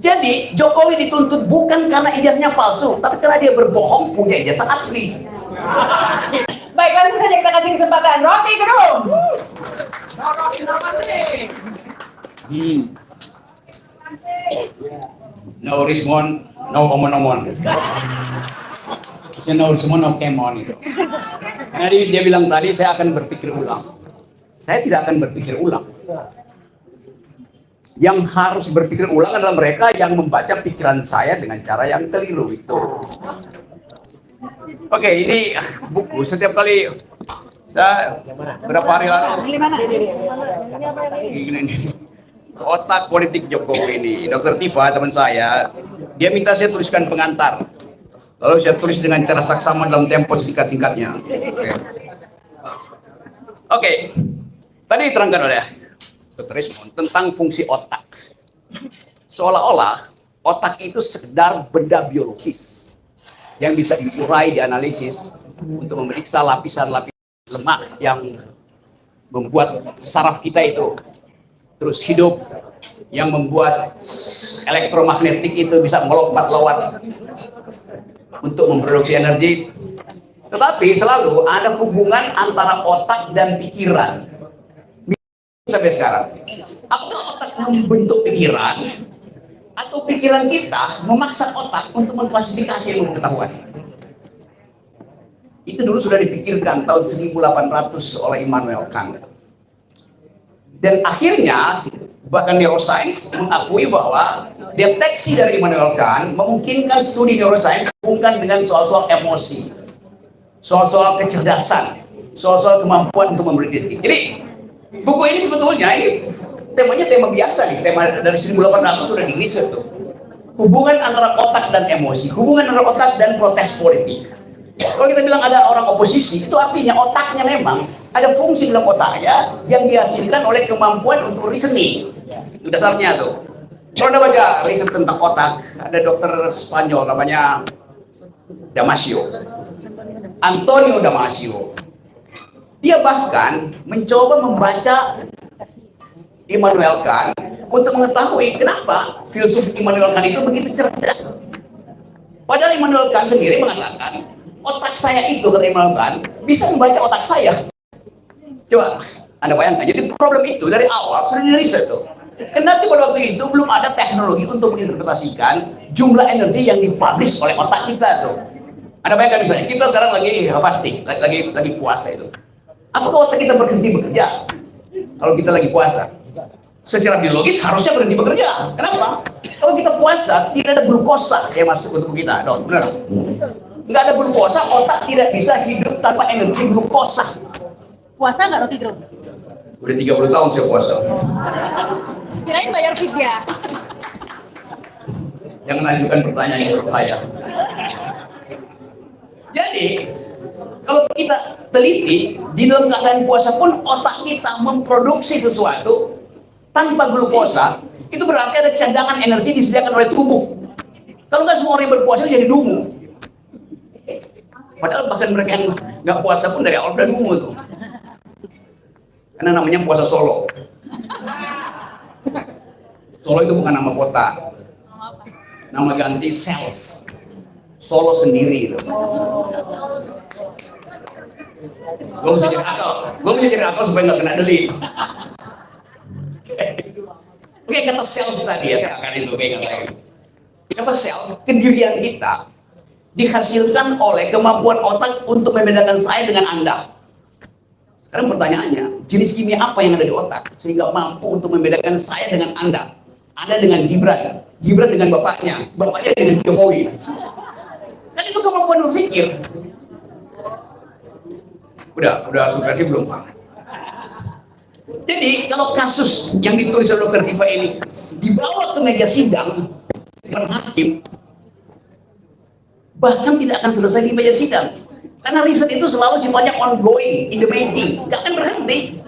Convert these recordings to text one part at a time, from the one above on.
Jadi Jokowi dituntut bukan karena ijazahnya palsu, tapi karena dia berbohong punya ijazah asli. Baik, langsung saja kita kasih kesempatan Rocky Gerung. No respond, no omon-omon. No respond, no kemon itu. Jadi dia bilang tadi saya akan berpikir ulang. Saya tidak akan berpikir ulang. Yang harus berpikir ulang adalah mereka yang membaca pikiran saya dengan cara yang keliru itu. Oke, ini buku setiap kali saya berapa hari lalu ini otak politik Jokowi ini, Dr. Tifa teman saya, dia minta saya tuliskan pengantar. Lalu saya tulis dengan cara saksama dalam tempo singkat-singkatnya. Oke. Tadi diterangkan oleh Dr. Rismond tentang fungsi otak. Seolah-olah otak itu sekedar benda biologis yang bisa diurai, dianalisis untuk memeriksa lapisan-lapisan lemak yang membuat saraf kita itu terus hidup, yang membuat elektromagnetik itu bisa melompat-lompat untuk memproduksi energi. Tetapi selalu ada hubungan antara otak dan pikiran. Sampai sekarang, apakah otak membentuk pikiran atau pikiran kita memaksa otak untuk mengklasifikasi ilmu pengetahuan? Itu dulu sudah dipikirkan tahun 1800 oleh Immanuel Kant. Dan akhirnya bahkan neuroscience mengakui bahwa deteksi dari Immanuel Kant memungkinkan studi neuroscience hubungkan dengan soal-soal emosi, soal-soal kecerdasan, soal-soal kemampuan untuk memprediksi. Jadi buku ini sebetulnya ini temanya tema biasa nih, tema dari 1800 sudah di-riset tuh. Hubungan antara otak dan emosi, hubungan antara otak dan protes politik. Kalau kita bilang ada orang oposisi, itu artinya otaknya memang ada fungsi dalam otaknya yang dihasilkan oleh kemampuan untuk reasoning. Itu dasarnya tuh. Kalau Anda baca riset tentang otak, ada dokter Spanyol namanya Damasio, Antonio Damasio. Dia bahkan mencoba membaca Immanuel Kant untuk mengetahui kenapa filsuf Immanuel Kant itu begitu cerdas. Padahal Immanuel Kant sendiri mengatakan, otak saya itu, kata Immanuel Kant, bisa membaca otak saya. Coba Anda bayangkan, jadi problem itu dari awal sudah diriset tuh. Kenapa pada waktu itu belum ada teknologi untuk menginterpretasikan jumlah energi yang dipublish oleh otak kita tuh. Anda bayangkan misalnya, kita sekarang lagi fasting, lagi puasa itu. Apakah otak kita berhenti bekerja kalau kita lagi puasa? Secara biologis harusnya berhenti bekerja. Kenapa? Kalau kita puasa, tidak ada glukosa yang masuk ke tubuh kita. Dong, benar? Nggak ada glukosa, otak tidak bisa hidup tanpa energi glukosa. Puasa nggak Rocky Gerung? Udah 30 tahun saya puasa. Kirain bayar fidyah. Jangan lanjutkan pertanyaan yang berbahaya. Jadi, kalau kita teliti, di dalam keadaan puasa pun otak kita memproduksi sesuatu tanpa glukosa, itu berarti ada cadangan energi disediakan oleh tubuh. Kalau nggak semua orang yang berpuasa jadi dungu. Padahal bahkan mereka yang nggak puasa pun dari awal udah dungu tuh. Karena namanya puasa Solo. Solo itu bukan nama kota. Nama ganti self. Solo sendiri itu. Gue mesti jadi akal supaya nggak kena delik. Oke, kata self tadi ya, saya akan itu pegang lagi. Kata self, kedirian kita dihasilkan oleh kemampuan otak untuk membedakan saya dengan Anda. Sekarang pertanyaannya, jenis kimia apa yang ada di otak sehingga mampu untuk membedakan saya dengan Anda? Anda dengan Gibran, Gibran dengan bapaknya, bapaknya dengan Jokowi. Kan itu kemampuan berpikir. Udah subversi belum Pak? Jadi kalau kasus yang ditulis oleh Dr. Tifa ini dibawa ke meja sidang dengan hakim, bahkan tidak akan selesai di meja sidang. Karena riset itu selalu sifatnya ongoing, in the making, nggak akan berhenti.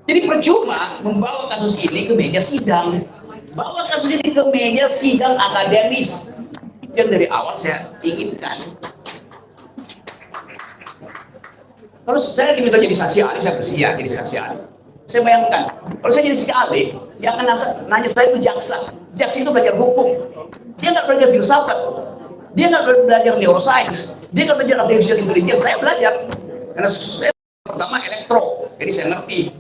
Jadi percuma membawa kasus ini ke meja sidang. Bawa kasus ini ke meja sidang akademis. Itu yang dari awal saya inginkan. Kalau saya diminta jadi saksi ahli, saya bersedia jadi saksi ahli. Saya bayangkan, kalau saya jadi saksi ahli, dia akan nanya saya itu jaksa. Jaksa itu belajar hukum, dia nggak belajar filsafat, dia nggak belajar neuroscience, dia nggak belajar artificial intelligence. Saya belajar karena saya pertama elektro, jadi saya ngerti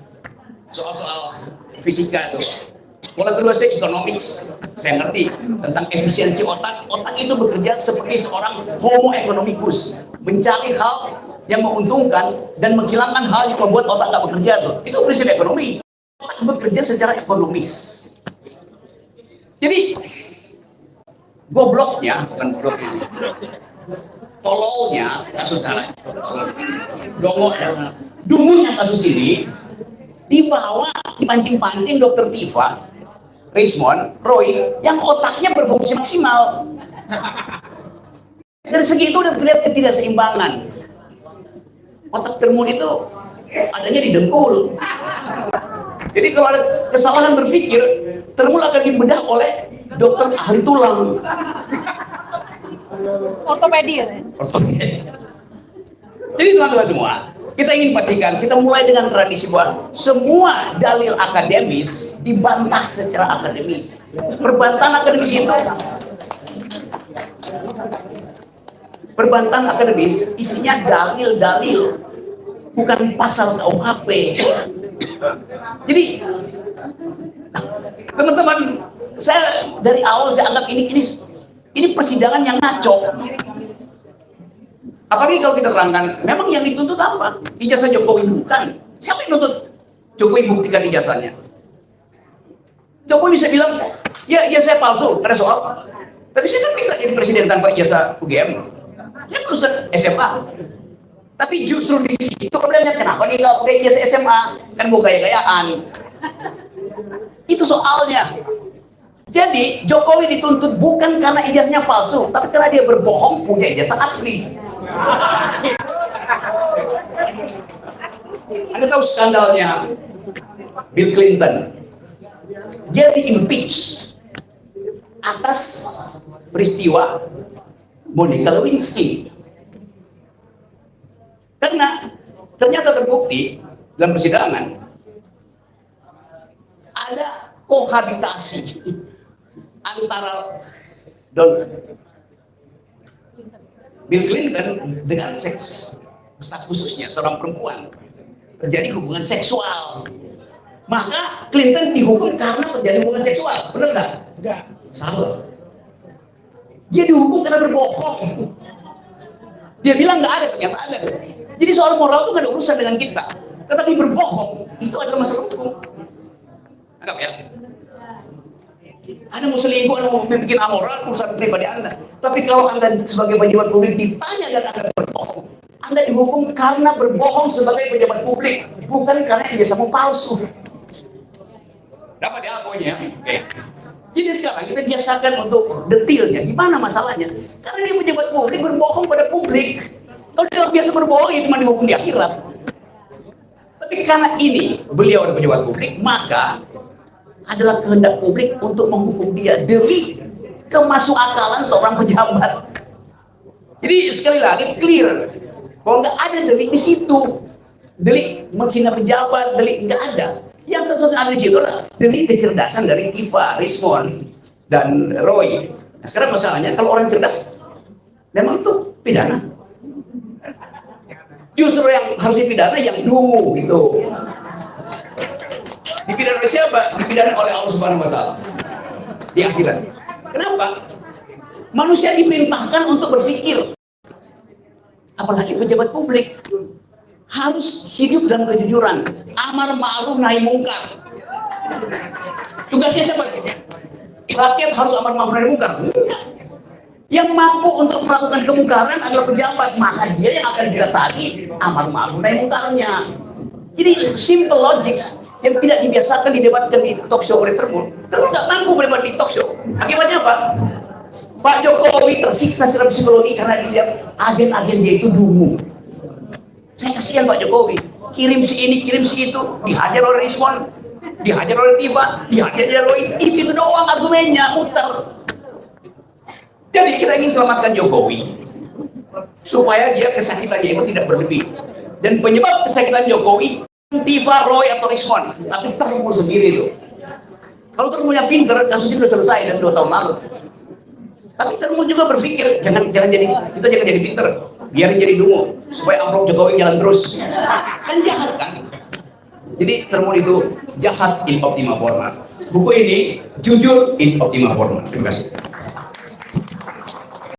soal-soal fisika itu. Pola kedua saya economics, saya ngerti tentang efisiensi otak. Otak itu bekerja seperti seorang homo economicus, mencari hal yang menguntungkan dan menghilangkan hal yang membuat otak nggak bekerja tuh. Itu prinsip ekonomi. Otak bekerja secara ekonomis. Jadi gobloknya, bukan gobloknya, tololnya kasus kalah, dungunya kasus ini dibawa dipancing-pancing dokter Tifa, Rismond, Roy, yang otaknya berfungsi maksimal. Dari segi itu udah terlihat ketidakseimbangan. Otak Termun itu adanya di dengkul. Jadi kalau ada kesalahan berpikir, Termun akan dibedah oleh dokter ahli tulang. Ortopedi ya? Jadi teman-teman semua, kita ingin pastikan, kita mulai dengan tradisi bahwa semua dalil akademis dibantah secara akademis. Perbantahan akademis itu, perbantahan akademis isinya dalil-dalil, bukan pasal KUHP. Jadi, teman-teman, saya dari awal saya anggap ini persidangan yang ngaco. Apalagi kalau kita terangkan, memang yang dituntut apa? Ijazah Jokowi bukan. Siapa yang nuntut Jokowi buktikan ijazahnya? Jokowi bisa bilang, ya saya palsu, ada soal. Tapi saya kan bisa jadi presiden tanpa ijazah UGM. Dia lulusan SMA. Tapi justru di situ problemnya, kenapa dia nggak pakai ijazah SMA? Kan gue gaya-gayaan. Itu soalnya. Jadi Jokowi dituntut bukan karena ijazahnya palsu, tapi karena dia berbohong punya ijazah asli. Anda tahu skandalnya Bill Clinton? Dia di-impeach atas peristiwa Monica Lewinsky. Karena ternyata terbukti dalam persidangan ada kohabitasi antara Bill Clinton dengan seks, staf khususnya seorang perempuan, terjadi hubungan seksual. Maka Clinton dihukum karena terjadi hubungan seksual, benar nggak? Enggak. Salah. Dia dihukum karena berbohong. Dia bilang nggak ada, ternyata ada. Jadi soal moral itu nggak ada urusan dengan kita. Tetapi berbohong itu adalah masalah hukum. Anggap ya. Anda mau selingkuh, Anda mau bikin amoral, urusan pribadi Anda. Tapi kalau Anda sebagai pejabat publik ditanya dan Anda berbohong, Anda dihukum karena berbohong sebagai pejabat publik, bukan karena ijazahmu palsu. Dapat ya poinnya? Oke. Jadi sekarang kita biasakan untuk detailnya. Gimana masalahnya? Karena dia pejabat publik berbohong pada publik. Kalau dia biasa berbohong, ya cuma dihukum di akhirat. Tapi karena ini beliau adalah pejabat publik, maka adalah kehendak publik untuk menghukum dia demi kemasukakalan seorang pejabat. Jadi sekali lagi clear bahwa nggak ada delik di situ, delik menghina pejabat, delik nggak ada. Yang satu-satunya ada di situ adalah delik kecerdasan dari Tifa, Rismond, dan Roy. Nah, sekarang masalahnya kalau orang cerdas, memang itu pidana. Justru yang harus dipidana yang gitu. Dipidana oleh siapa? Dipidana oleh Allah Subhanahu wa Ta'ala di akhirat. Kenapa? Manusia diperintahkan untuk berpikir, apalagi pejabat publik harus hidup dalam kejujuran, amar ma'ruf nahi mungkar. Tugasnya siapa? Rakyat harus amar ma'ruf nahi mungkar. Yang mampu untuk melakukan kemungkaran adalah pejabat, maka dia yang akan didatangi amar ma'ruf nahi mungkarnya. Jadi simple logics yang tidak dibiasakan didebatkan di talk show oleh Termun. Termun nggak mampu berdebat di talk show. Akibatnya apa? Pak Jokowi tersiksa secara psikologi karena dia agen-agen dia itu dungu. Saya kasihan Pak Jokowi. Kirim si ini, kirim si itu, dihajar oleh Rismond, dihajar oleh Tifa, dihajar oleh Roy. Itu doang argumennya, muter. Jadi kita ingin selamatkan Jokowi supaya dia kesakitannya itu tidak berlebih. Dan penyebab kesakitan Jokowi Tifa, Roy, atau Rismond, tapi Termun sendiri itu. Kalau Termulnya pinter, kasus ini sudah selesai dan 2 tahun lalu. Tapi Termul juga berpikir, jangan jadi pinter, biarin jadi dungu, supaya amplop Jokowi jalan terus. Kan jahat kan? Jadi Termul itu jahat in optima forma. Buku ini jujur in optima forma. Terima kasih.